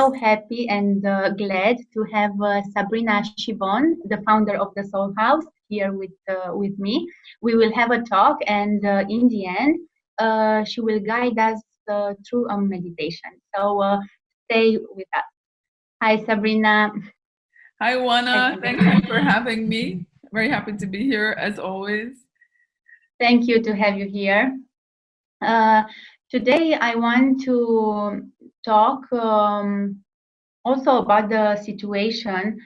so happy and glad to have Sabrina Siobhan, the founder of the Soulhouse, here with me. We will have a talk, and in the end, she will guide us through a meditation. So stay with us. Hi, Sabrina. Hi, Juana. Thank you for having me. Very happy to be here as always. Thank you to have you here. Today, I want to talk also about the situation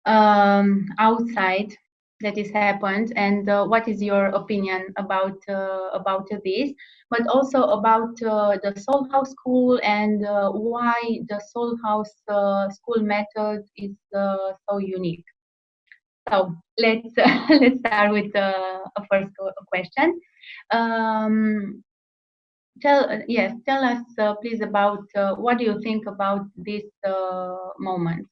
outside that has happened, and what is your opinion about this, but also about the Soulhouse School and why the Soulhouse School method is so unique. So let's let's start with a first question. Tell us please about what do you think about this moment?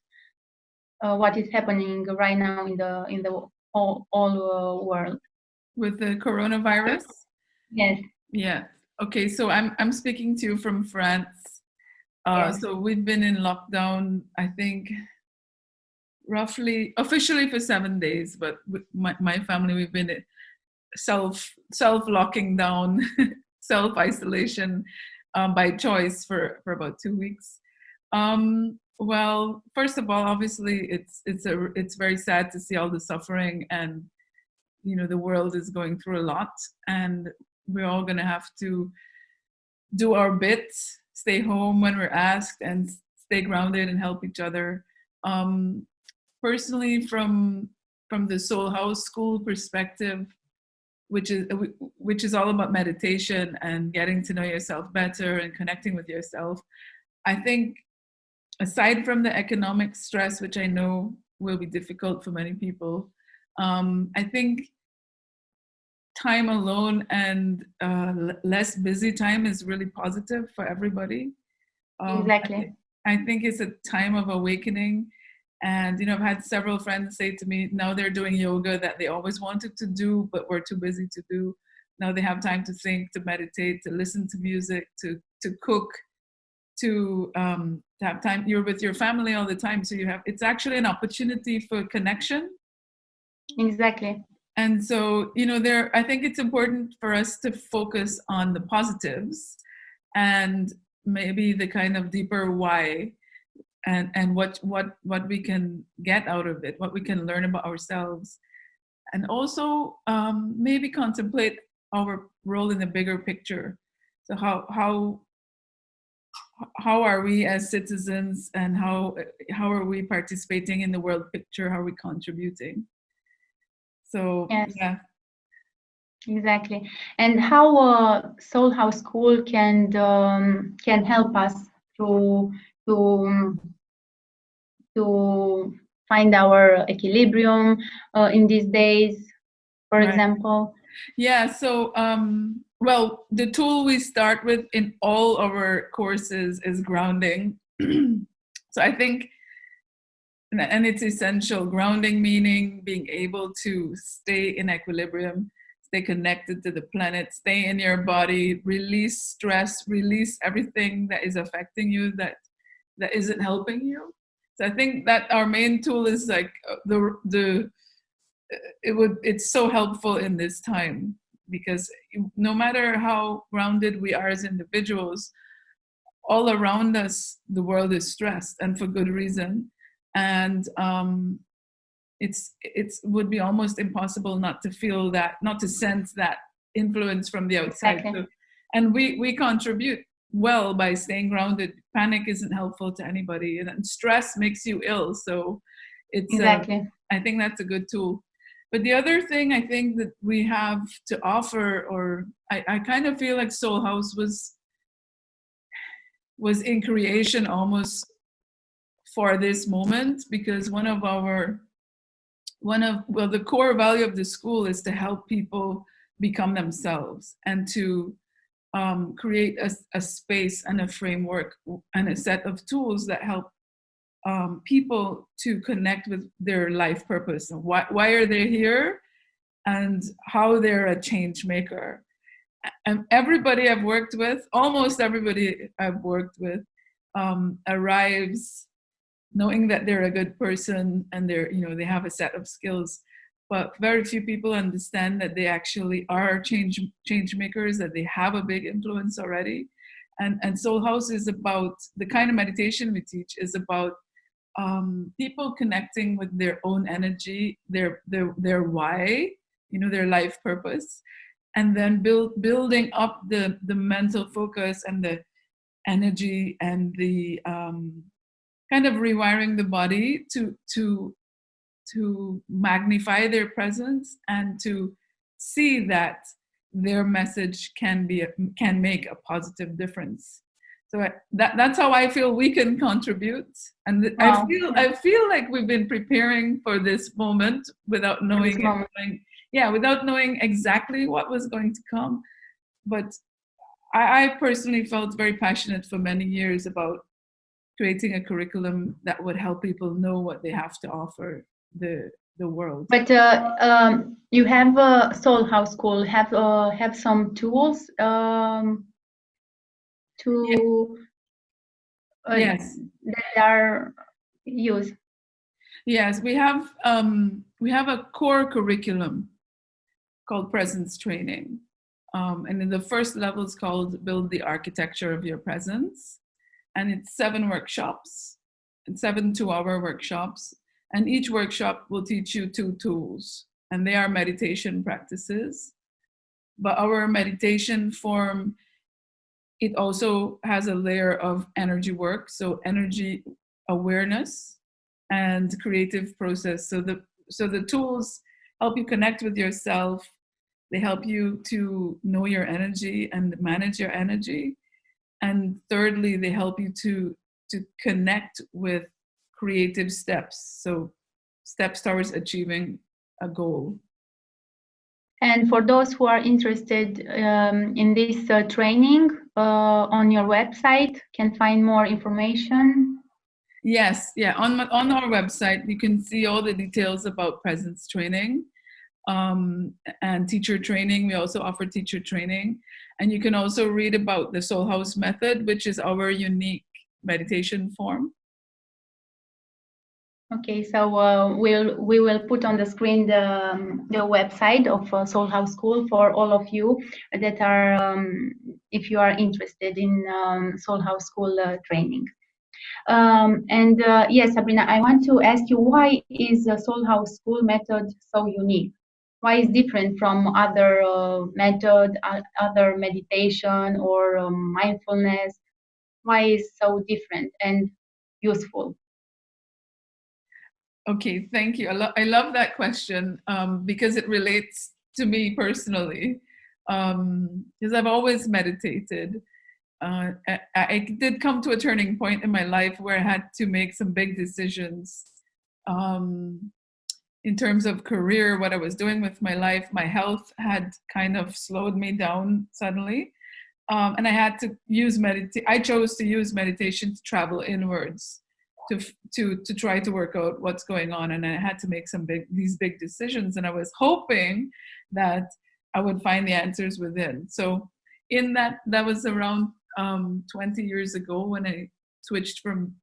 What is happening right now in the whole world with the coronavirus? Yes. Yeah. Okay. So I'm speaking to you from France. Yes. So we've been in lockdown, I think, roughly officially for 7 days, but with my family, we've been self locking down, self isolation by choice for about 2 weeks. Well, first of all, obviously, it's very sad to see all the suffering, and the world is going through a lot, and we're all going to have to do our bit, stay home when we're asked, and stay grounded and help each other. Personally, from the Soulhouse School perspective, which is all about meditation and getting to know yourself better and connecting with yourself, I think, aside from the economic stress, which I know will be difficult for many people, I think time alone and less busy time is really positive for everybody. Exactly. I think it's a time of awakening. And, I've had several friends say to me, now they're doing yoga that they always wanted to do, but were too busy to do. Now they have time to think, to meditate, to listen to music, to cook, to have time. You're with your family all the time. So it's actually an opportunity for connection. Exactly. And so, I think it's important for us to focus on the positives and maybe the kind of deeper why and what we can get out of it, what we can learn about ourselves. And also maybe contemplate our role in the bigger picture. So how are we as citizens, and how are we participating in the world picture? How are we contributing? So yes. Yeah, exactly. And how Soulhouse School can help us to find our equilibrium in these days, for right. example. Yeah. So well, the tool we start with in all our courses is grounding. So I think, and it's essential, grounding meaning being able to stay in equilibrium, stay connected to the planet, stay in your body, release stress, release everything that is affecting you, that isn't helping you. So I think that our main tool is like it's so helpful in this time, because no matter how grounded we are as individuals, all around us the world is stressed, and for good reason. And it would be almost impossible not to feel that, not to sense that influence from the outside. Exactly. So, and we contribute well by staying grounded. Panic isn't helpful to anybody, and stress makes you ill. So it's exactly. I think that's a good tool. But the other thing I think that we have to offer, or I kind of feel like Soulhouse was in creation almost for this moment, because the core value of the school is to help people become themselves, and to create a space and a framework and a set of tools that help people to connect with their life purpose, and why are they here, and how they're a change maker. And everybody I've worked with, almost everybody I've worked with, arrives knowing that they're a good person and they have a set of skills, but very few people understand that they actually are change makers, that they have a big influence already. And Soul House is about, the kind of meditation we teach is about people connecting with their own energy, their why, their life purpose, and then building up the mental focus and the energy and the kind of rewiring the body to magnify their presence and to see that their message can make a positive difference. So that's how I feel we can contribute, and wow. I feel like we've been preparing for this moment without knowing without knowing exactly what was going to come. But I personally felt very passionate for many years about creating a curriculum that would help people know what they have to offer the world. But you have a Soulhouse School, have some tools yes. that are used. Yes, we have a core curriculum called presence training, and in the first level is called Build the Architecture of Your Presence, and it's 7 workshops, and 7 2-hour workshops, and each workshop will teach you 2 tools, and they are meditation practices. But our meditation form, it also has a layer of energy work, so energy awareness and creative process. So the tools help you connect with yourself. They help you to know your energy and manage your energy. And thirdly, they help you to connect with creative steps. So steps towards achieving a goal. And for those who are interested in this training, on your website can find more information. Yes, yeah. On our website, you can see all the details about presence training and teacher training. We also offer teacher training. And you can also read about the Soulhouse method, which is our unique meditation form. Okay, so we will put on the screen the website of Soulhouse School for all of you that are, if you are interested in Soulhouse School training. Yes, Sabrina, I want to ask you, why is the Soulhouse School method so unique? Why is different from other method, other meditation or mindfulness? Why is so different and useful? Okay, thank you. I love that question because it relates to me personally. Because I've always meditated. I did come to a turning point in my life where I had to make some big decisions in terms of career, what I was doing with my life. My health had kind of slowed me down suddenly. And I had to use I chose to use meditation to travel inwards, to try to work out what's going on. And I had to make these big decisions. And I was hoping that I would find the answers within. So that was around 20 years ago when I switched from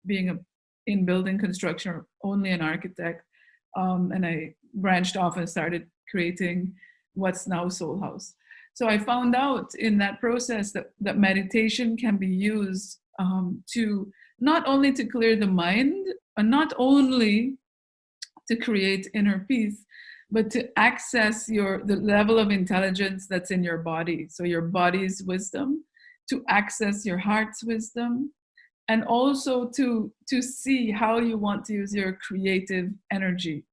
being in building construction, only an architect, and I branched off and started creating what's now Soul House. So I found out in that process that meditation can be used to not only to clear the mind, and not only to create inner peace, but to access the level of intelligence that's in your body. So your body's wisdom, to access your heart's wisdom, and also to see how you want to use your creative energy,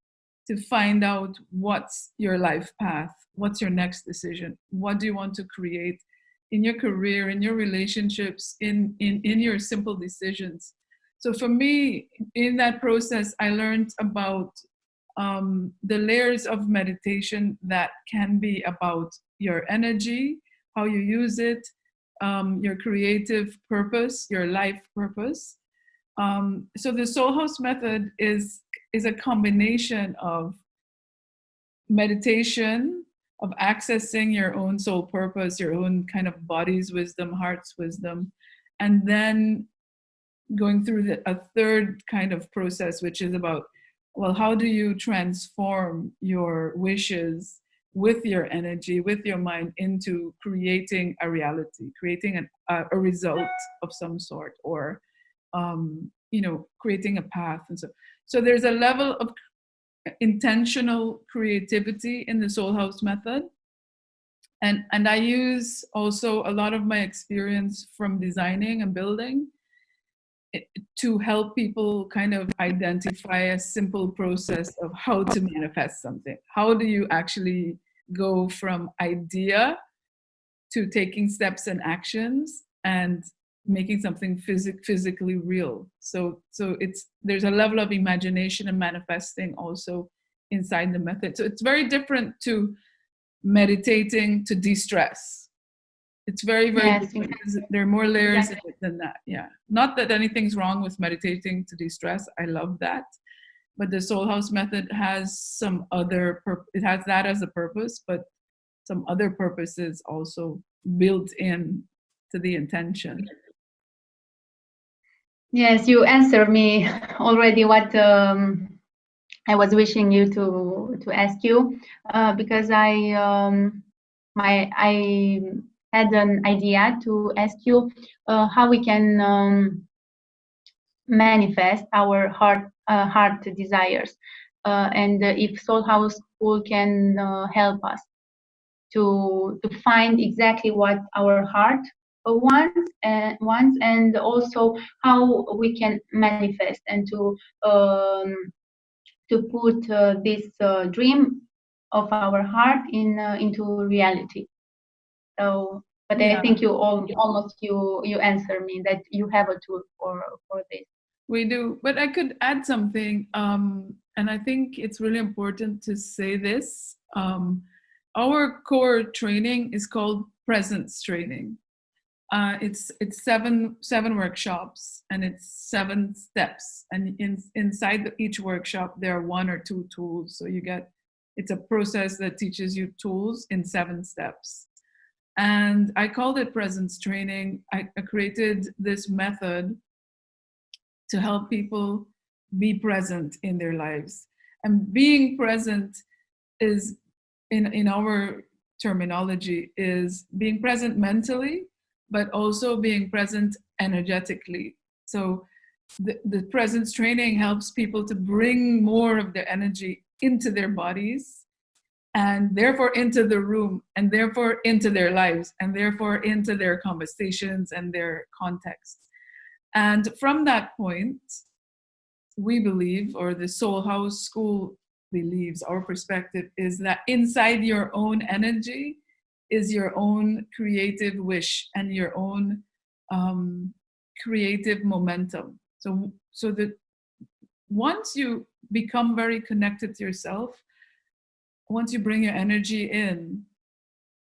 to find out what's your life path, what's your next decision, what do you want to create in your career, in your relationships, in your simple decisions. So for me, in that process, I learned about the layers of meditation that can be about your energy, how you use it, your creative purpose, your life purpose. So the Soul House method is a combination of meditation, of accessing your own soul purpose, your own kind of body's wisdom, heart's wisdom, and then going through a third kind of process, which is about, well, how do you transform your wishes with your energy, with your mind, into creating a reality, creating a result of some sort, or creating a path. And so there's a level of intentional creativity in the Soul House method. And I use also a lot of my experience from designing and building to help people kind of identify a simple process of how to manifest something. How do you actually go from idea to taking steps and actions and making something physically real? So there's a level of imagination and manifesting also inside the method. So it's very different to meditating to de-stress. It's very, very different. There are more layers in it than that. Yeah. Not that anything's wrong with meditating to de-stress. I love that. But the Soul House method has some other it has that as a purpose, but some other purposes also built in to the intention. Yes, you answered me already what I was wishing you to ask you, because I had an idea to ask you how we can manifest our heart desires, and if Soul House School can help us to find exactly what our heart wants, and also how we can manifest and to put this dream of our heart into reality. So, but yeah. I think you almost answer me that you have a tool for this. We do, but I could add something, and I think it's really important to say this. Our core training is called presence training. It's seven workshops, and it's 7 steps, and inside each workshop there are 1 or 2 tools. So it's a process that teaches you tools in 7 steps. And I called it presence training. I created this method to help people be present in their lives. And being present is, in our terminology, is being present mentally, but also being present energetically. So the presence training helps people to bring more of their energy into their bodies, and therefore into the room, and therefore into their lives, and therefore into their conversations and their context. And from that point, we believe, or the Soulhouse School believes, our perspective is that inside your own energy is your own creative wish and your own creative momentum. So that once you become very connected to yourself, once you bring your energy in,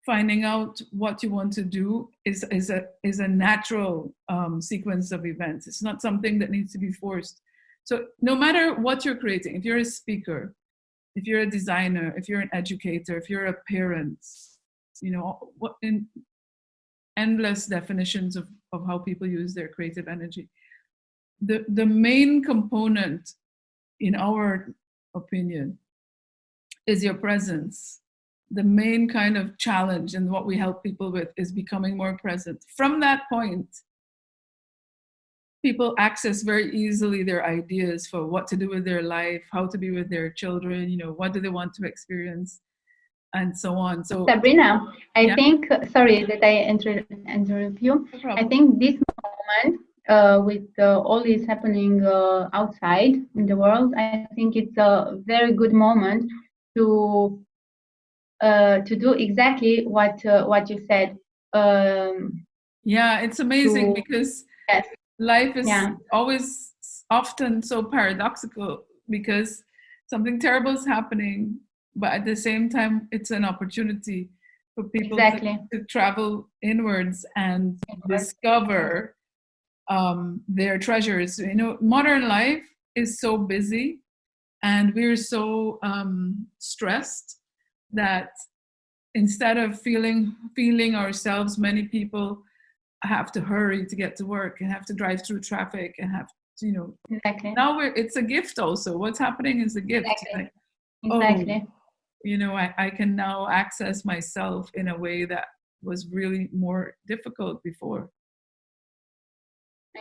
finding out what you want to do is a natural sequence of events. It's not something that needs to be forced. So no matter what you're creating, if you're a speaker, if you're a designer, if you're an educator, if you're a parent, what in endless definitions of how people use their creative energy. The main component, in our opinion, is your presence. The main kind of challenge and what we help people with is becoming more present. From that point, people access very easily their ideas for what to do with their life, how to be with their children, what do they want to experience, and so on. So Sabrina, I think, sorry that I interrupt you. No problem. I think this moment, with all this happening outside in the world, I think it's a very good moment to do exactly what you said. It's amazing because yes. Life is always often so paradoxical, because something terrible is happening, but at the same time, it's an opportunity for people to travel inwards and discover their treasures. Modern life is so busy, and we're so stressed that instead of feeling ourselves, many people have to hurry to get to work and have to drive through traffic and have to, Exactly. now it's a gift also. What's happening is a gift. Exactly. Like, Exactly. I can now access myself in a way that was really more difficult before.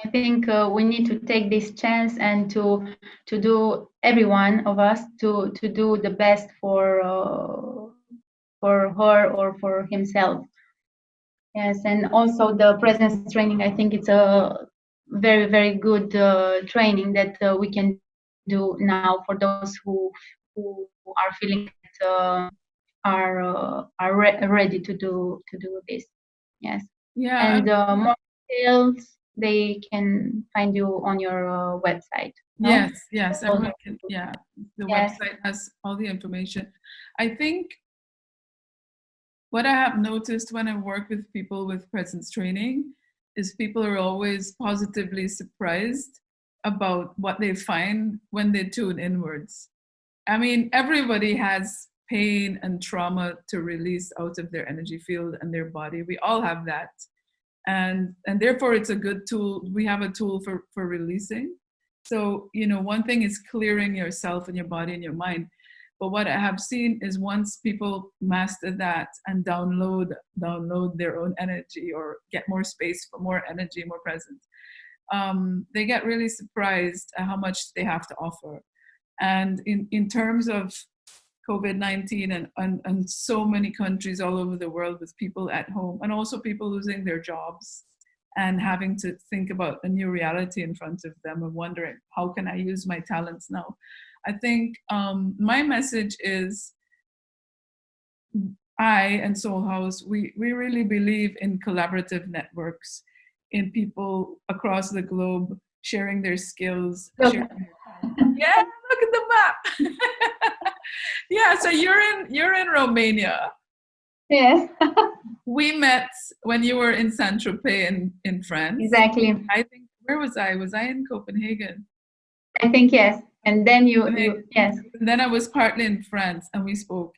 I think we need to take this chance and to do, every one of us, to do the best for her or for himself. Yes, and also the presence training. I think it's a very, very good training that we can do now for those who are feeling that are ready to do this. Yes. Yeah. And more details, they can find you on your website. No? Yes, everyone can. Yeah, the Yes. website has all the information. I think what I have noticed when I work with people with presence training is people are always positively surprised about what they find when they tune inwards. I mean, everybody has pain and trauma to release out of their energy field and their body. We all have that. And therefore it's a good tool. We have a tool for releasing. So, one thing is clearing yourself and your body and your mind. But what I have seen is once people master that and download their own energy or get more space for more energy, more presence, they get really surprised at how much they have to offer. And in terms of COVID-19 and so many countries all over the world with people at home and also people losing their jobs and having to think about a new reality in front of them and wondering, how can I use my talents now? I think my message is I and Soulhouse, we really believe in collaborative networks, in people across the globe sharing their skills. Sharing yeah, look at the map. Yeah, so you're in Romania. Yes. We met when you were in Saint-Tropez in France. Exactly. I think, where was I? Was I in Copenhagen? I think yes. And then you yes. And then I was partly in France and we spoke.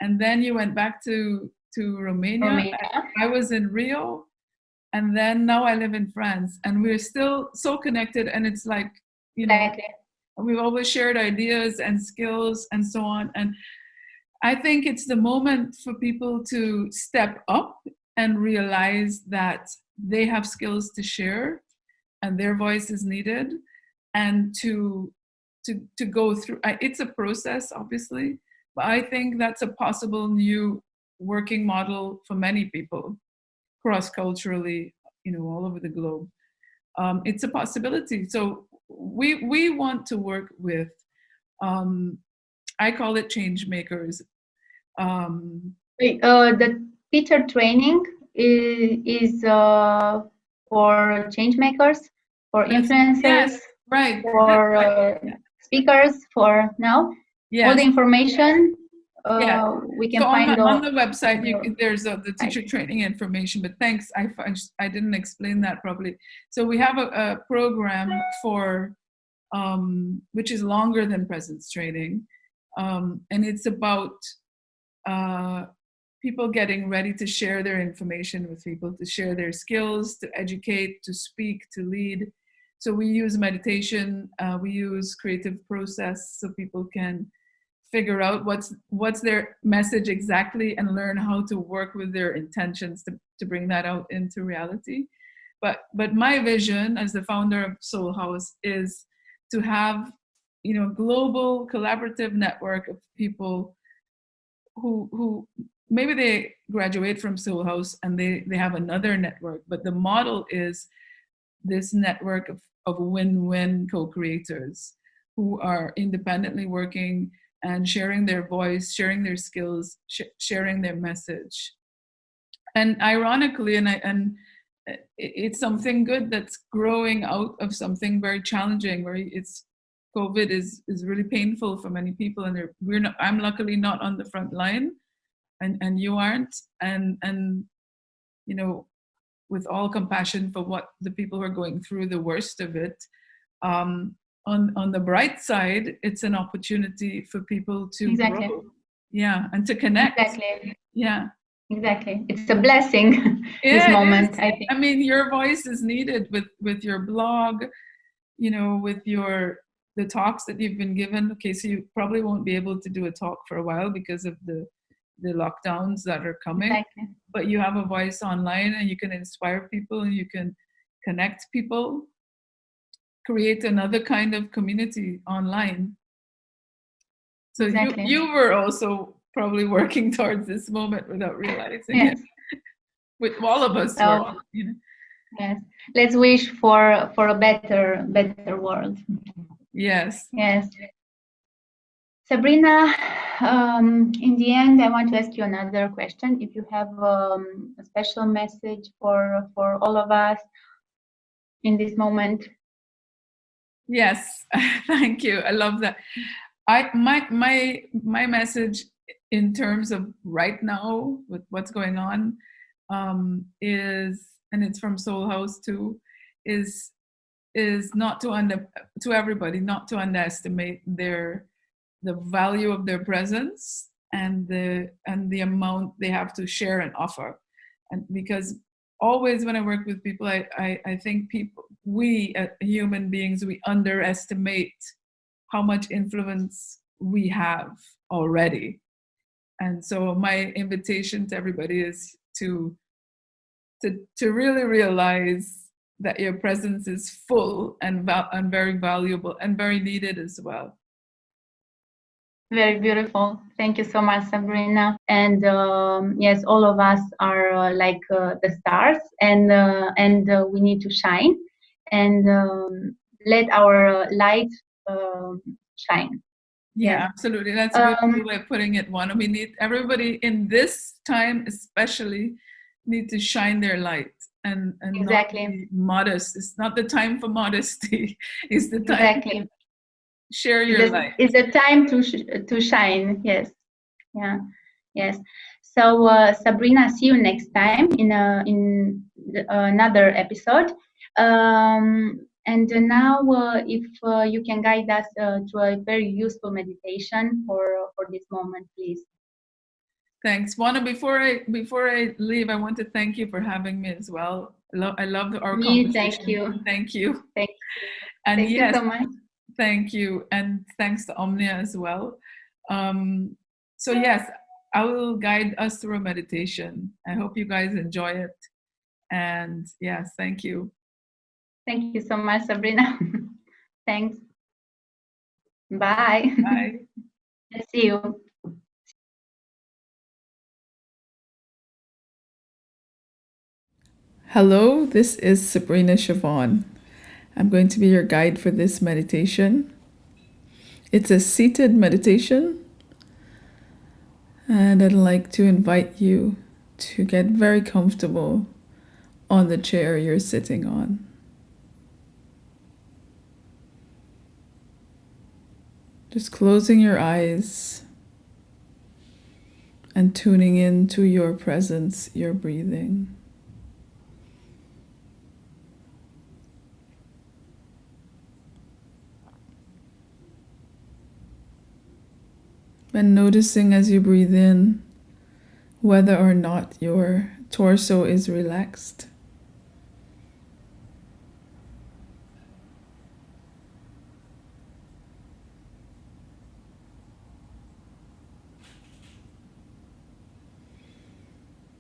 And then you went back to Romania. I was in Rio. And then now I live in France. And we're still so connected. And it's like, Exactly. We've always shared ideas and skills and so on. And I think it's the moment for people to step up and realize that they have skills to share and their voice is needed, and to go through. It's a process, obviously, but I think that's a possible new working model for many people cross-culturally, all over the globe. It's a possibility. So we want to work with, I call it change makers. The teacher training is for change makers, for influencers, yes, right, for right. speakers, for now. Yes. All the information we can find on the website. There's the teacher training information. But thanks, I didn't explain that properly. So we have a program for which is longer than presence training, and it's about people getting ready to share their information with people, to share their skills, to educate, to speak, to lead. So we use meditation, we use creative process so people can figure out what's their message exactly and learn how to work with their intentions to bring that out into reality. But my vision as the founder of Soulhouse is to have, global collaborative network of people who maybe they graduate from Soulhouse and they have another network, but the model is this network of win-win co-creators who are independently working and sharing their voice, sharing their skills, sharing their message. And ironically, and it's something good that's growing out of something very challenging, where COVID is really painful for many people, and I'm luckily not on the front line, and you aren't, and with all compassion for what the people who are going through the worst of it. On the bright side, it's an opportunity for people to grow, and to connect. Exactly. Yeah. Exactly. It's a blessing, this Yeah, moment, it is. I think. I mean, your voice is needed with your blog, with the talks that you've been given. Okay, so you probably won't be able to do a talk for a while because of the lockdowns that are coming. Exactly. But you have a voice online, and you can inspire people, and you can connect people, create another kind of community online. So Exactly. you were also probably working towards this moment without realizing Yes. it. With all of us So, were. yes, let's wish for a better world. Yes. Yes. Sabrina, in the end, I want to ask you another question. If you have a special message for all of us in this moment. Yes, thank you. I love that. My message in terms of right now with what's going on is, and it's from Soulhouse too, is not to everybody not to underestimate the value of their presence and the amount they have to share and offer. And because always when I work with people, I think we human beings, we underestimate how much influence we have already. And so my invitation to everybody is to really realize that your presence is full and very valuable and very needed as well. Very beautiful. Thank you so much, Sabrina. And yes, all of us are like the stars, and we need to shine and let our light shine. Yeah, Yes. absolutely. That's a beautiful way of putting it, Juan. We need everybody in this time, especially, need to shine their light and Exactly. not be modest. It's not the time for modesty. It's the time Exactly. share your light. It's a time to shine. Yes. Yeah. Yes. So Sabrina, see you next time in another episode. And now, if you can guide us to a very useful meditation for this moment, please. Thanks, Juana. Before I leave, I want to thank you for having me as well. I love our conversation. Thank you. Thank you. Thank you. And thank yes, you so much. Thank you, and thanks to Omnia as well. So yes, I will guide us through a meditation. I hope you guys enjoy it. And yes, thank you. Thank you so much, Sabrina. Thanks. Bye. Bye. See you. Hello, this is Sabrina Siobhan. I'm going to be your guide for this meditation. It's a seated meditation, and I'd like to invite you to get very comfortable on the chair you're sitting on. Just closing your eyes and tuning into your presence, your breathing. And noticing as you breathe in whether or not your torso is relaxed.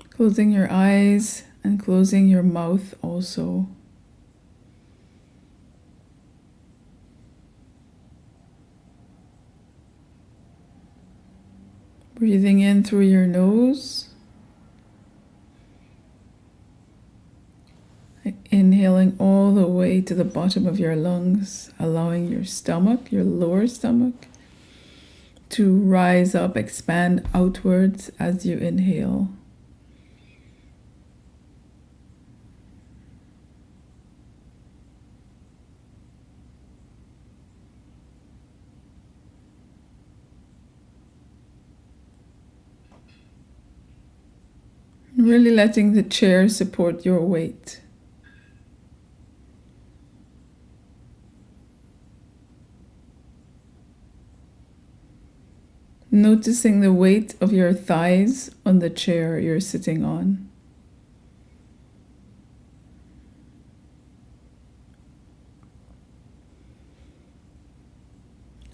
Closing your eyes and closing your mouth also. Breathing in through your nose. Inhaling all the way to the bottom of your lungs, allowing your stomach, your lower stomach, to rise up, expand outwards as you inhale. Really letting the chair support your weight. Noticing the weight of your thighs on the chair you're sitting on.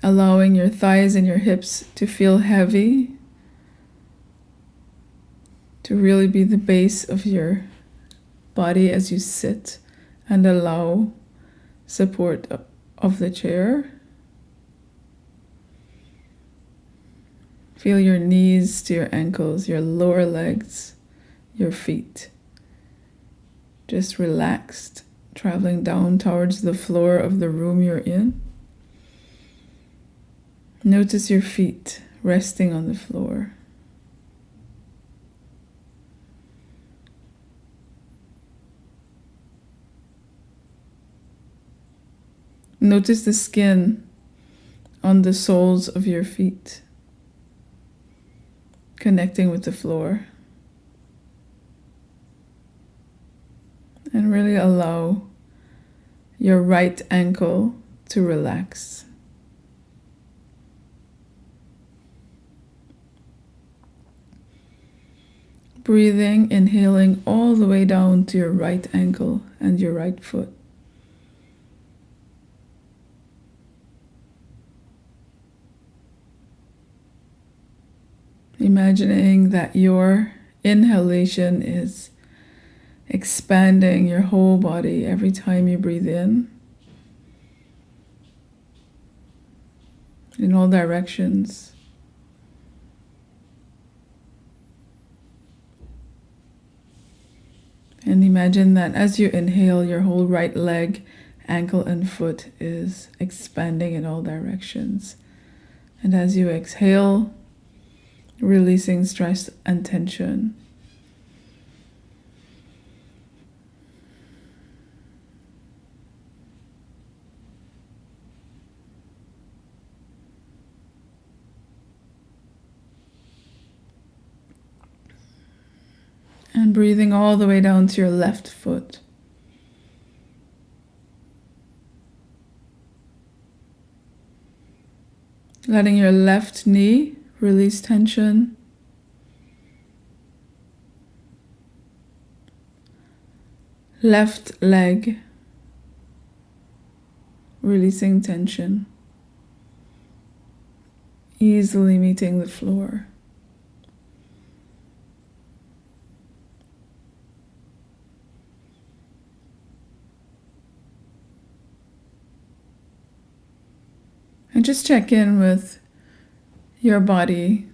Allowing your thighs and your hips to feel heavy, to really be the base of your body as you sit and allow support of the chair. Feel your knees to your ankles, your lower legs, your feet. Just relaxed, traveling down towards the floor of the room you're in. Notice your feet resting on the floor. Notice the skin on the soles of your feet, connecting with the floor. And really allow your right ankle to relax. Breathing, inhaling all the way down to your right ankle and your right foot. Imagining that your inhalation is expanding your whole body every time you breathe in all directions. And imagine that as you inhale, your whole right leg, ankle, and foot is expanding in all directions. And as you exhale, releasing stress and tension. And breathing all the way down to your left foot. Letting your left knee release tension. Left leg releasing tension. Easily meeting the floor. And just check in with your body,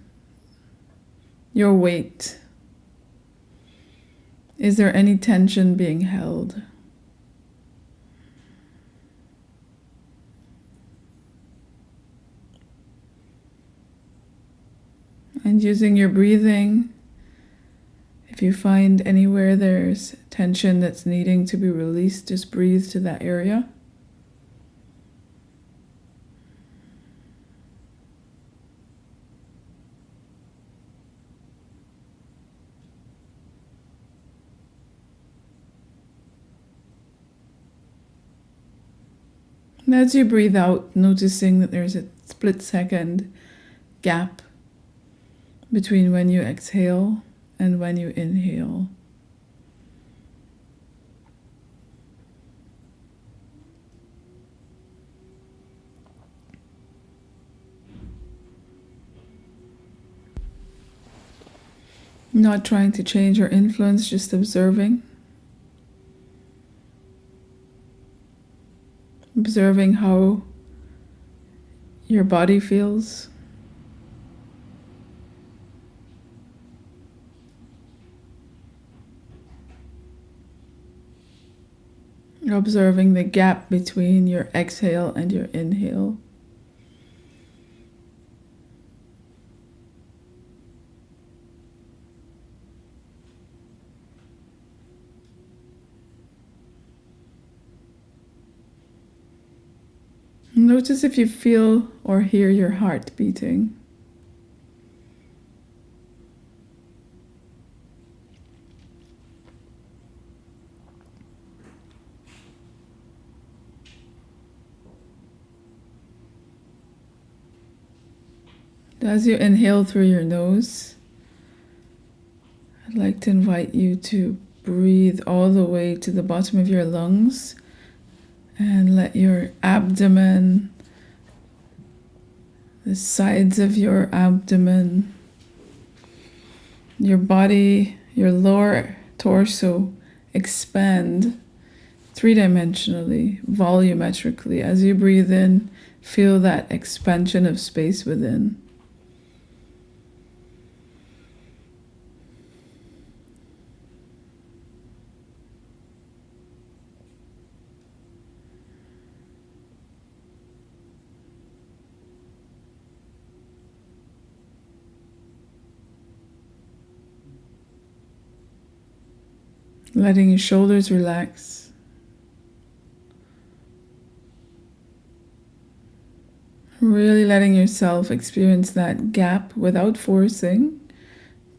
your weight. Is there any tension being held? And using your breathing, if you find anywhere there's tension that's needing to be released, just breathe to that area. And as you breathe out, noticing that there's a split-second gap between when you exhale and when you inhale. Not trying to change or influence, just observing. Observing how your body feels. Observing the gap between your exhale and your inhale. Notice if you feel or hear your heart beating. As you inhale through your nose, I'd like to invite you to breathe all the way to the bottom of your lungs and let your abdomen, the sides of your abdomen, your body, your lower torso expand three-dimensionally, volumetrically. As you breathe in, feel that expansion of space within. Letting your shoulders relax. Really letting yourself experience that gap without forcing.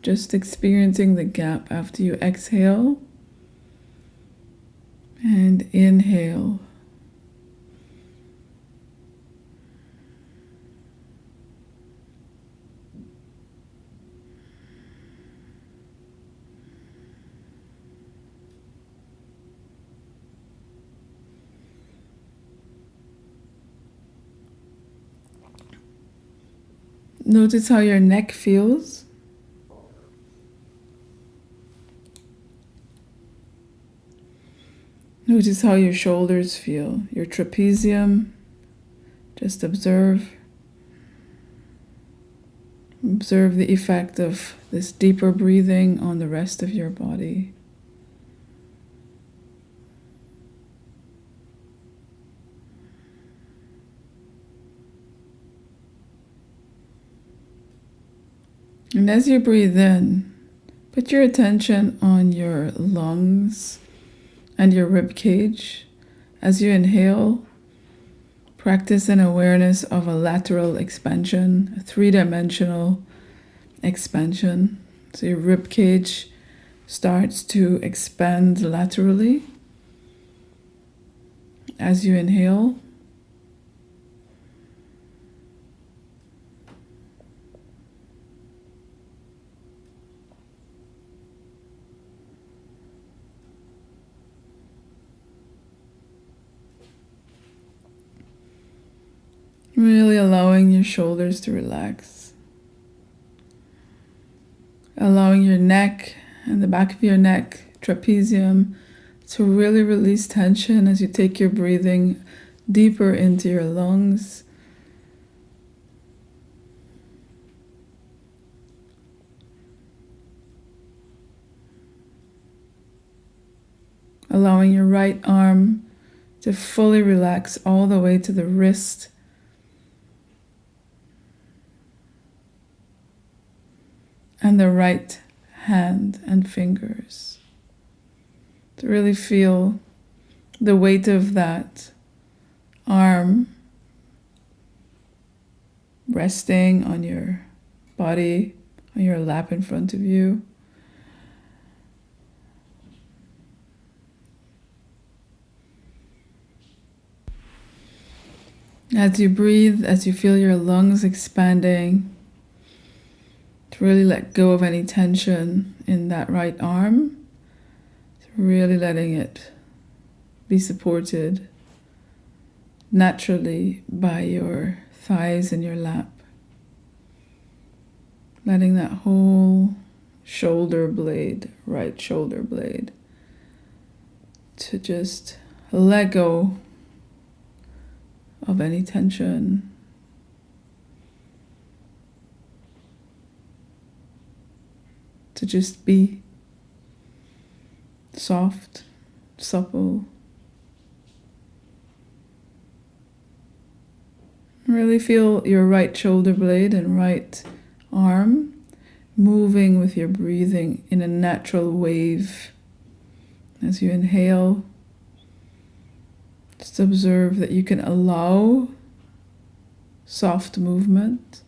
Just experiencing the gap after you exhale and inhale. Notice how your neck feels. Notice how your shoulders feel, your trapezium. Just observe. Observe the effect of this deeper breathing on the rest of your body. And as you breathe in, put your attention on your lungs and your rib cage. As you inhale, practice an awareness of a lateral expansion, a three-dimensional expansion. So your rib cage starts to expand laterally as you inhale. Really allowing your shoulders to relax. Allowing your neck and the back of your neck, trapezium, to really release tension as you take your breathing deeper into your lungs. Allowing your right arm to fully relax all the way to the wrist. And the right hand and fingers. To really feel the weight of that arm resting on your body, on your lap in front of you. As you breathe, as you feel your lungs expanding, to really let go of any tension in that right arm, to really letting it be supported naturally by your thighs and your lap. Letting that whole shoulder blade, right shoulder blade, to just let go of any tension. To just be soft, supple. Really feel your right shoulder blade and right arm moving with your breathing in a natural wave. As you inhale, just observe that you can allow soft movement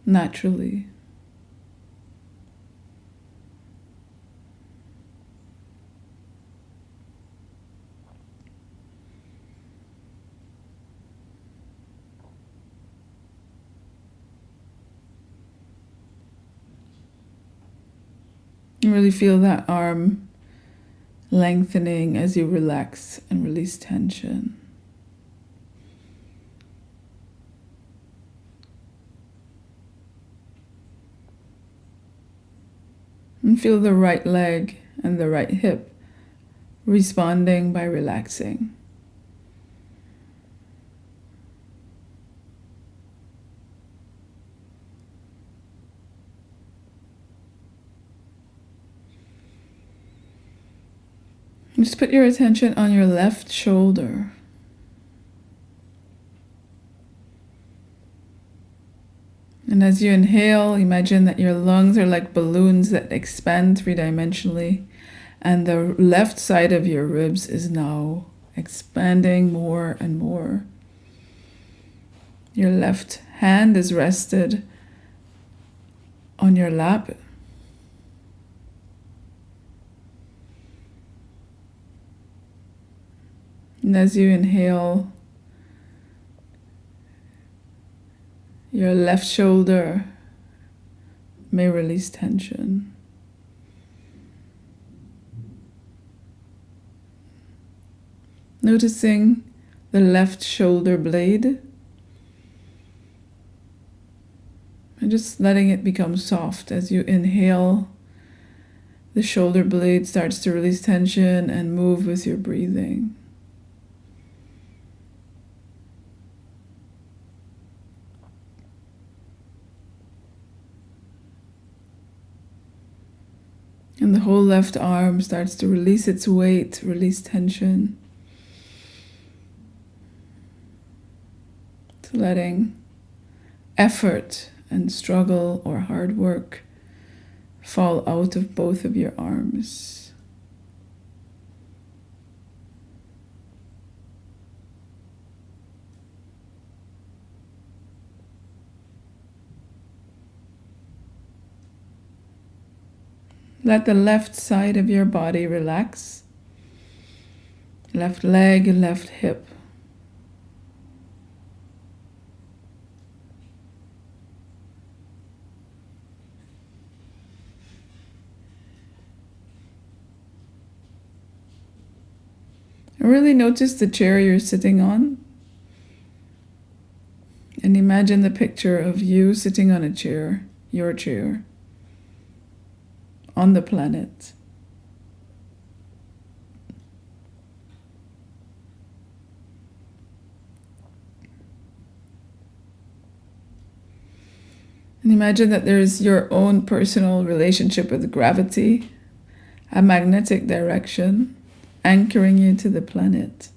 naturally. Really feel that arm lengthening as you relax and release tension. And feel the right leg and the right hip responding by relaxing. Just put your attention on your left shoulder. And as you inhale, imagine that your lungs are like balloons that expand three-dimensionally, and the left side of your ribs is now expanding more and more. Your left hand is rested on your lap. And as you inhale, your left shoulder may release tension. Noticing the left shoulder blade and just letting it become soft. As you inhale, the shoulder blade starts to release tension and move with your breathing. And the whole left arm starts to release its weight, release tension. So letting effort and struggle or hard work fall out of both of your arms. Let the left side of your body relax. Left leg, left hip. And really notice the chair you're sitting on. And imagine the picture of you sitting on a chair, your chair, on the planet. And imagine that there's your own personal relationship with gravity, a magnetic direction, anchoring you to the planet.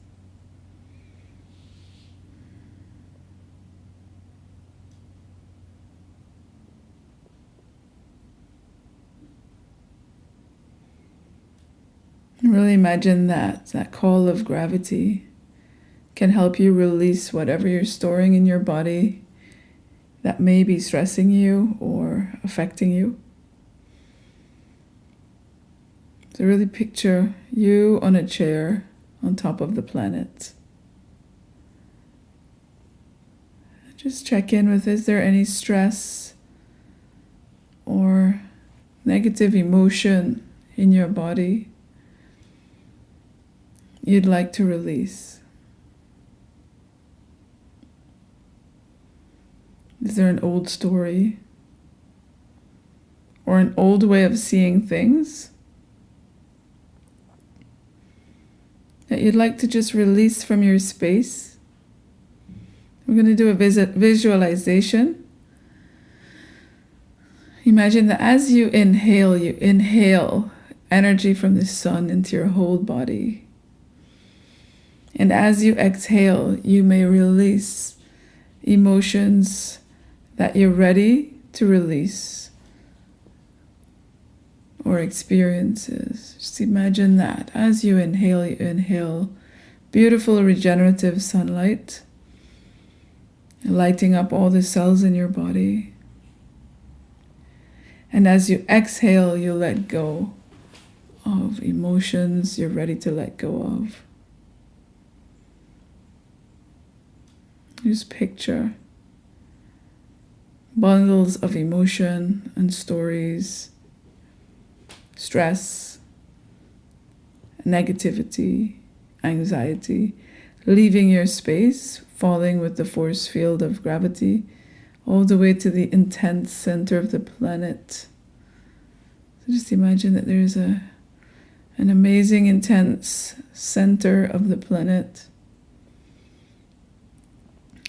Really imagine that call of gravity can help you release whatever you're storing in your body that may be stressing you or affecting you. So really picture you on a chair on top of the planet. Just check in with, is there any stress or negative emotion in your body you'd like to release? Is there an old story or an old way of seeing things that you'd like to just release from your space? We're going to do a visualization. Imagine that as you inhale energy from the sun into your whole body. And as you exhale, you may release emotions that you're ready to release or experiences. Just imagine that as you inhale beautiful regenerative sunlight, lighting up all the cells in your body. And as you exhale, you let go of emotions you're ready to let go of. Just picture bundles of emotion and stories stress, negativity, anxiety, leaving your space, falling with the force field of gravity all the way to the intense center of the planet. So just imagine that there's an amazing, intense center of the planet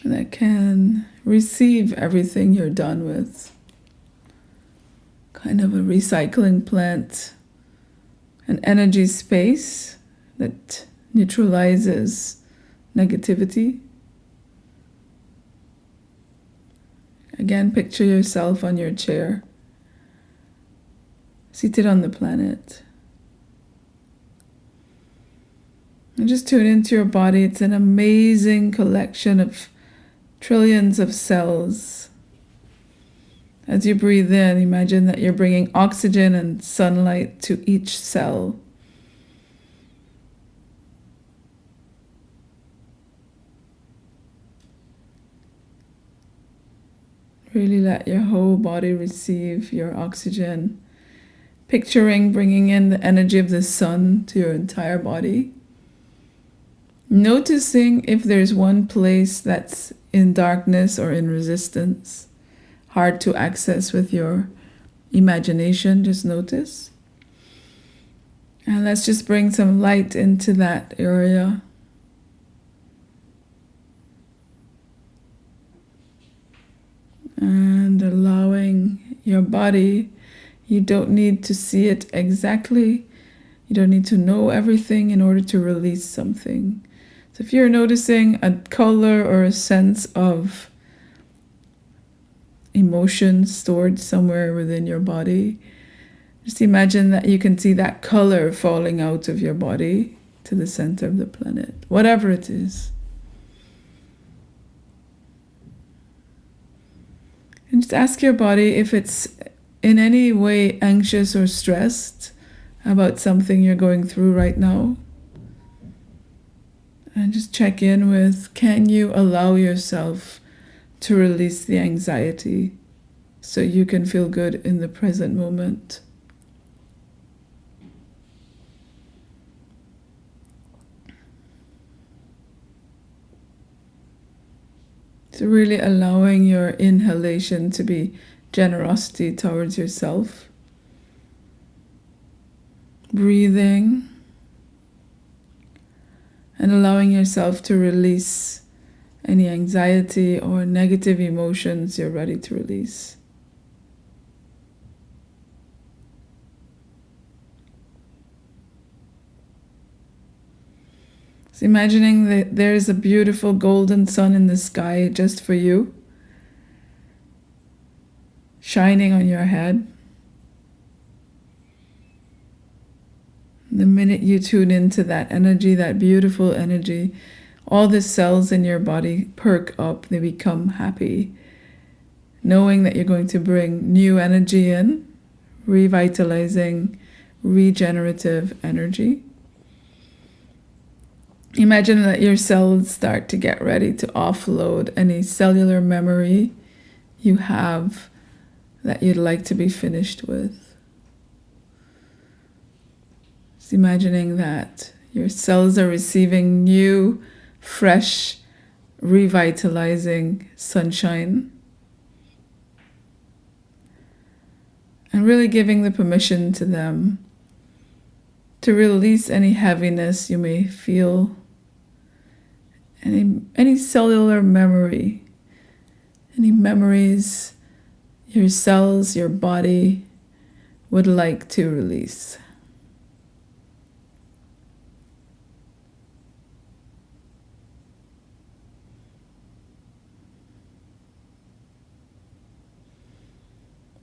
that can receive everything you're done with. Kind of a recycling plant, an energy space that neutralizes negativity. Again, picture yourself on your chair, seated on the planet. And just tune into your body. It's an amazing collection of trillions of cells. As you breathe in, imagine that you're bringing oxygen and sunlight to each cell. Really let your whole body receive your oxygen. Picturing bringing in the energy of the sun to your entire body. Noticing if there's one place that's in darkness or in resistance, hard to access with your imagination, just notice. And let's just bring some light into that area. And allowing your body, you don't need to see it exactly. You don't need to know everything in order to release something. So if you're noticing a color or a sense of emotion stored somewhere within your body, just imagine that you can see that color falling out of your body to the center of the planet, whatever it is. And just ask your body if it's in any way anxious or stressed about something you're going through right now. And just check in with, can you allow yourself to release the anxiety so you can feel good in the present moment? So really allowing your inhalation to be generosity towards yourself. Breathing and allowing yourself to release any anxiety or negative emotions you're ready to release. So imagining that there's a beautiful golden sun in the sky just for you, shining on your head. The minute you tune into that energy, that beautiful energy, all the cells in your body perk up, they become happy, knowing that you're going to bring new energy in, revitalizing, regenerative energy. Imagine that your cells start to get ready to offload any cellular memory you have that you'd like to be finished with. Just imagining that your cells are receiving new, fresh, revitalizing sunshine. And really giving the permission to them to release any heaviness you may feel, any cellular memory, any memories your cells, your body would like to release.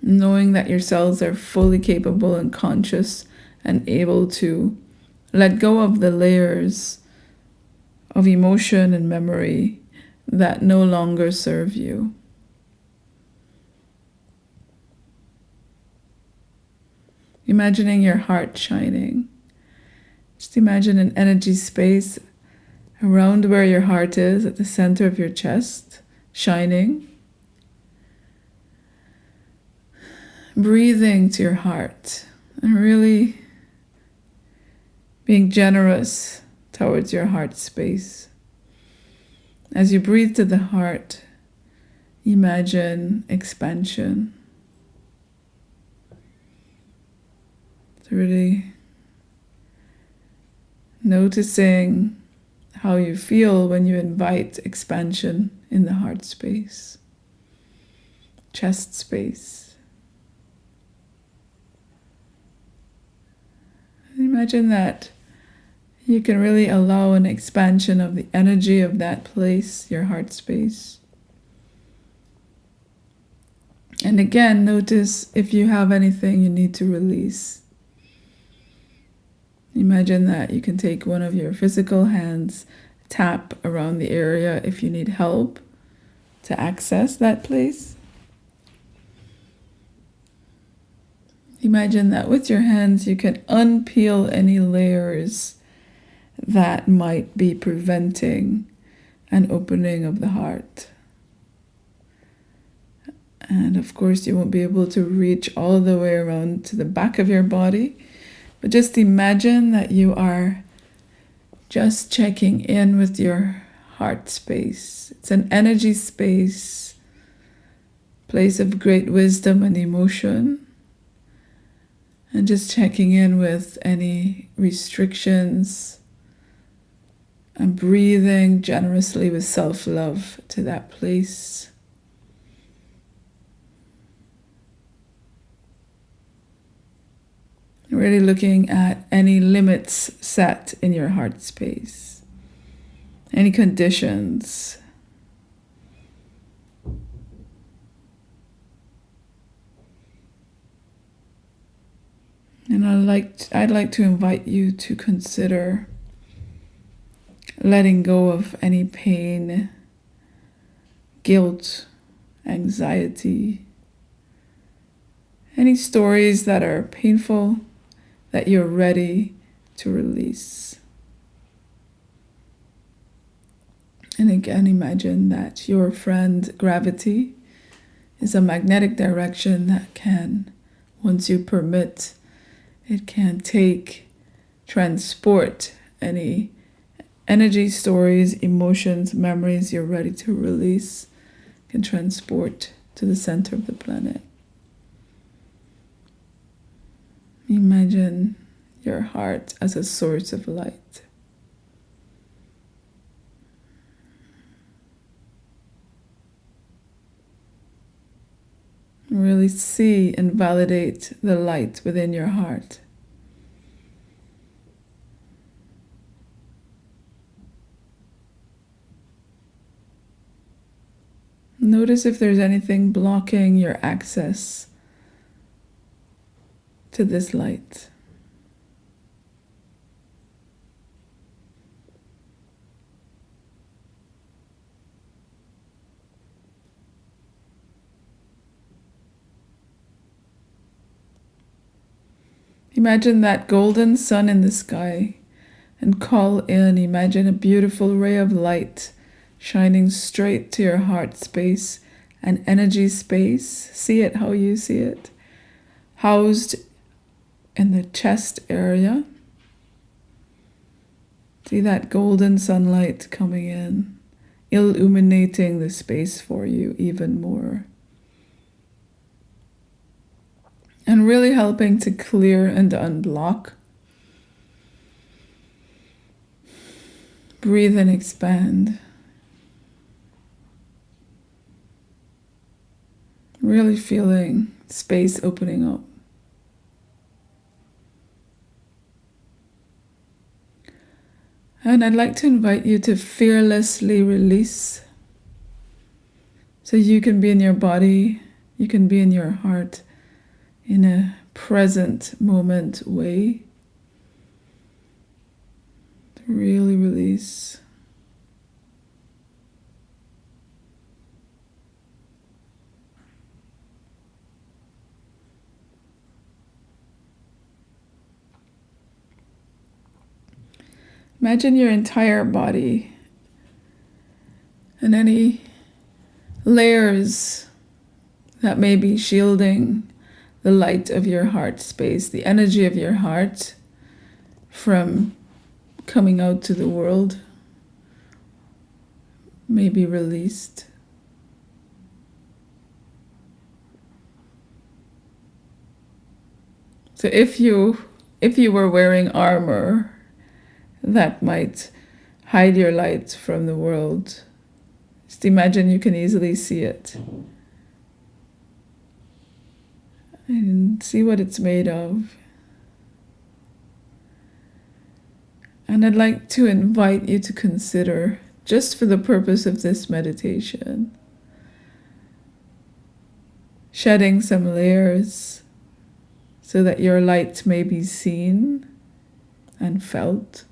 Knowing that your cells are fully capable and conscious and able to let go of the layers of emotion and memory that no longer serve you. Imagining your heart shining. Just imagine an energy space around where your heart is, at the center of your chest, shining. Breathing to your heart, And really being generous towards your heart space. As you breathe to the heart, imagine expansion. So really noticing how you feel when you invite expansion in the heart space, chest space. Imagine that you can really allow an expansion of the energy of that place, your heart space. And again, notice if you have anything you need to release. Imagine that you can take one of your physical hands, tap around the area if you need help to access that place. Imagine that with your hands you can unpeel any layers that might be preventing an opening of the heart. And of course you won't be able to reach all the way around to the back of your body, but just imagine that you are just checking in with your heart space. It's an energy space, place of great wisdom and emotion. And just checking in with any restrictions and breathing generously with self-love to that place. Really looking at any limits set in your heart space, any conditions. And I'd like to invite you to consider letting go of any pain, guilt, anxiety, any stories that are painful that you're ready to release. And again, imagine that your friend gravity is a magnetic direction that can, once you permit, it can transport any energy, stories, emotions, memories you're ready to release, can transport to the center of the planet. Imagine your heart as a source of light. Really see and validate the light within your heart. Notice if there's anything blocking your access to this light. Imagine that golden sun in the sky and call in, imagine a beautiful ray of light shining straight to your heart space and energy space. See it how you see it. Housed in the chest area. See that golden sunlight coming in, illuminating the space for you even more. And really helping to clear and unblock. Breathe and expand. Really feeling space opening up. And I'd like to invite you to fearlessly release. So you can be in your body, you can be in your heart in a present moment way. To really release. Imagine your entire body and any layers that may be shielding the light of your heart space, the energy of your heart from coming out to the world may be released. So if you were wearing armor that might hide your light from the world, just imagine you can easily see it and see what it's made of. And I'd like to invite you to consider, just for the purpose of this meditation, shedding some layers so that your light may be seen and felt.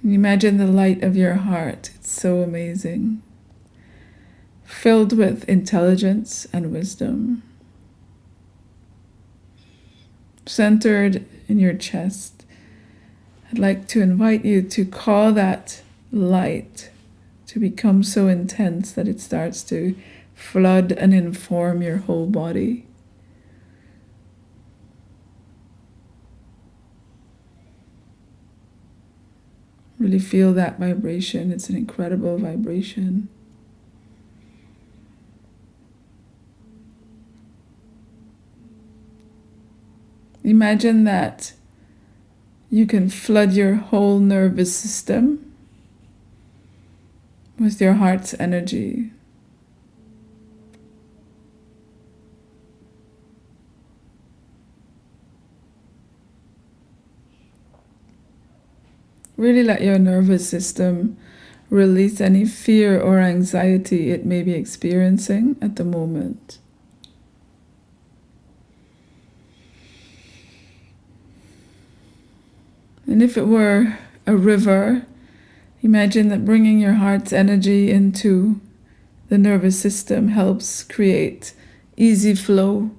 Imagine the light of your heart. It's so amazing. Filled with intelligence and wisdom. Centered in your chest. I'd like to invite you to call that light to become so intense that it starts to flood and inform your whole body. Really feel that vibration. It's an incredible vibration. Imagine that you can flood your whole nervous system with your heart's energy. Really let your nervous system release any fear or anxiety it may be experiencing at the moment. And if it were a river, imagine that bringing your heart's energy into the nervous system helps create easy flow,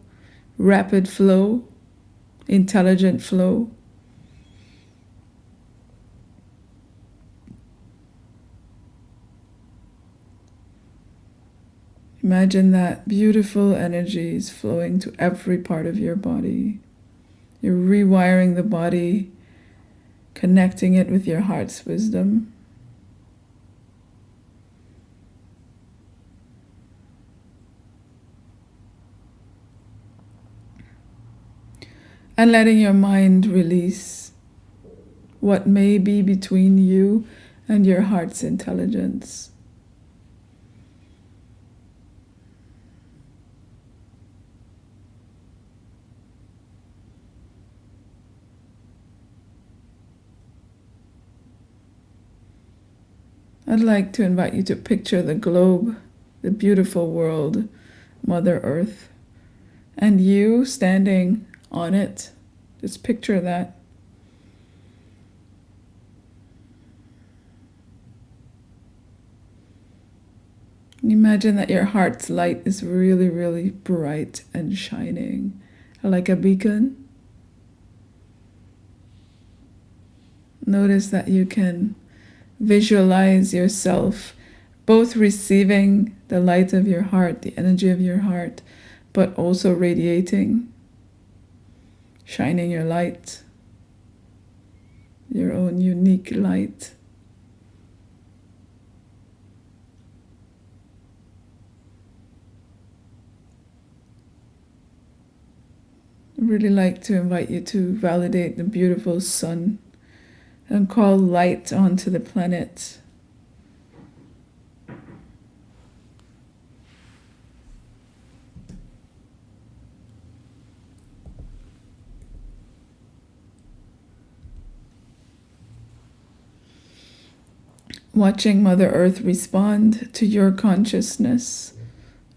rapid flow, intelligent flow. Imagine that beautiful energy is flowing to every part of your body. You're rewiring the body, connecting it with your heart's wisdom. And letting your mind release what may be between you and your heart's intelligence. I'd like to invite you to picture the globe, the beautiful world, Mother Earth, and you standing on it. Just picture that. Imagine that your heart's light is really, really bright and shining, like a beacon. Notice that you can visualize yourself both receiving the light of your heart, the energy of your heart, but also radiating, shining your light, your own unique light. I'd really like to invite you to validate the beautiful sun and call light onto the planet. Watching Mother Earth respond to your consciousness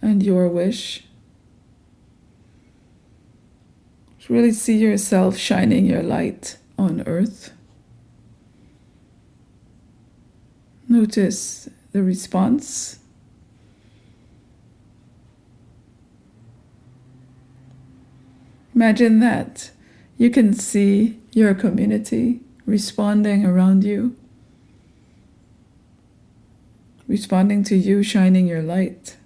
and your wish. Really see yourself shining your light on Earth. Notice the response. Imagine that you can see your community responding around you, responding to you shining your light.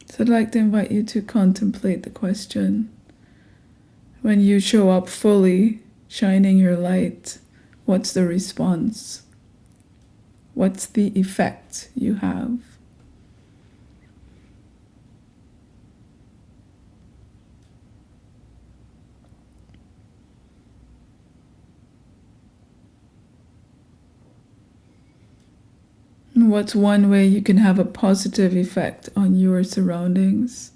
So I'd like to invite you to contemplate the question. When you show up fully, shining your light, what's the response? What's the effect you have? And what's one way you can have a positive effect on your surroundings?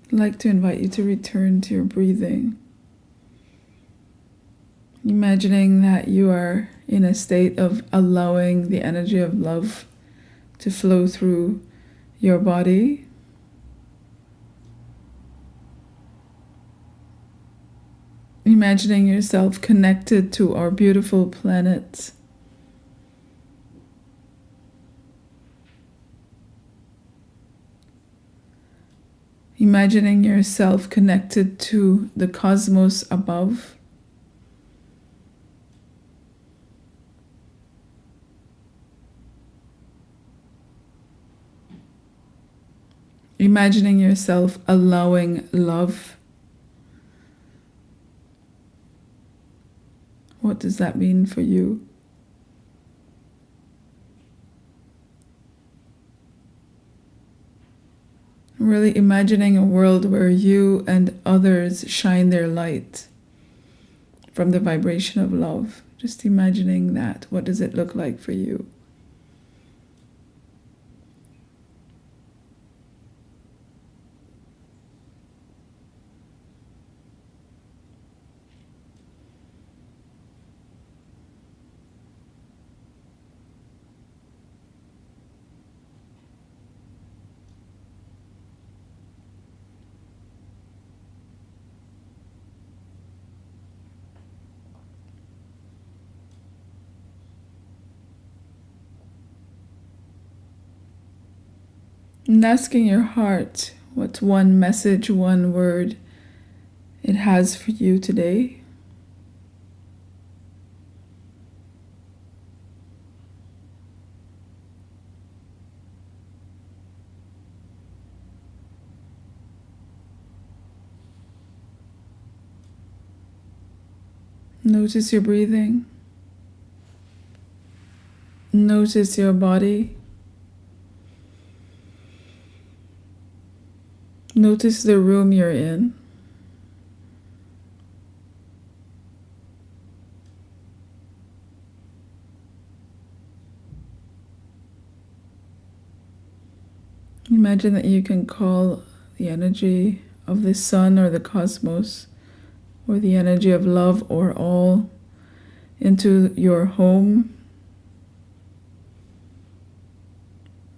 I'd like to invite you to return to your breathing. Imagining that you are in a state of allowing the energy of love to flow through your body. Imagining yourself connected to our beautiful planet. Imagining yourself connected to the cosmos above. Imagining yourself allowing love. What does that mean for you? Really imagining a world where you and others shine their light from the vibration of love. Just imagining that. What does it look like for you? And asking your heart what's one message, one word it has for you today. Notice your breathing. Notice your body. Notice the room you're in. Imagine that you can call the energy of the sun or the cosmos or the energy of love or all into your home,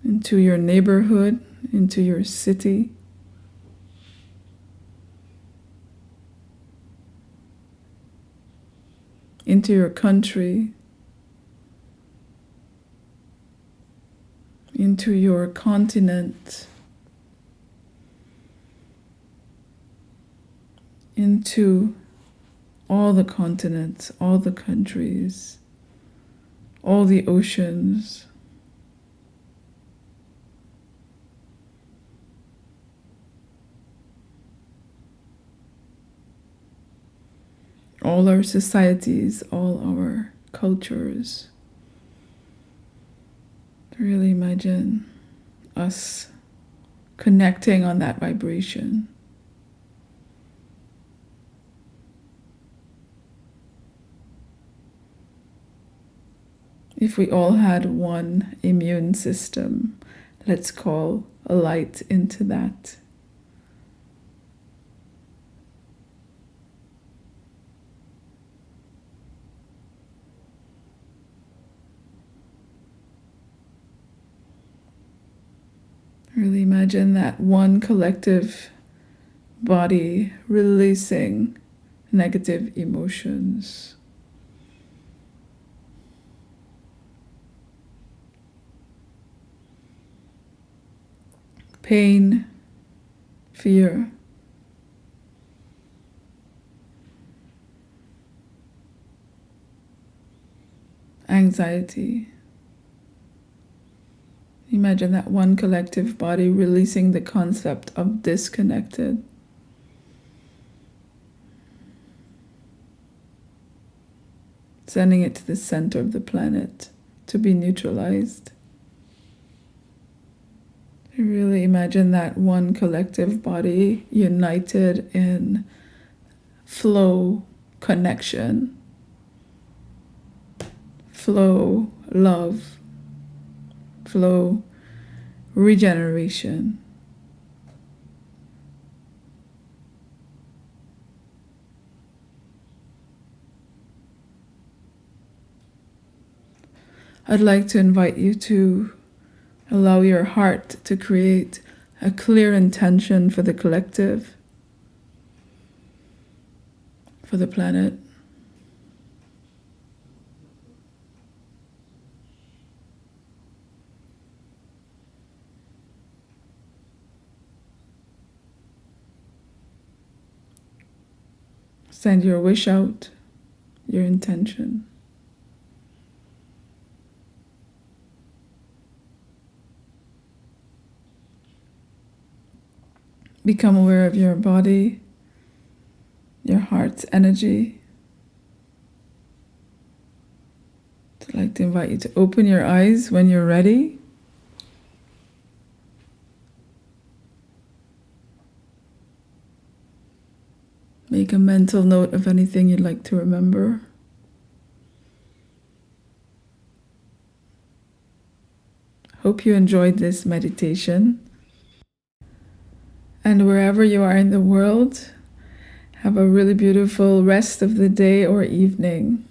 into your neighborhood, into your city. Into your country, into your continent, into all the continents, all the countries, all the oceans. All our societies, all our cultures. Really imagine us connecting on that vibration. If we all had one immune system, let's call a light into that. Really imagine that one collective body releasing negative emotions. Pain, fear, anxiety. Imagine that one collective body releasing the concept of disconnected. Sending it to the center of the planet to be neutralized. Really imagine that one collective body united in flow, connection, flow, love, flow, regeneration. I'd like to invite you to allow your heart to create a clear intention for the collective, for the planet. Send your wish out, your intention. Become aware of your body, your heart's energy. I'd like to invite you to open your eyes when you're ready. Make a mental note of anything you'd like to remember. Hope you enjoyed this meditation. And wherever you are in the world, have a really beautiful rest of the day or evening.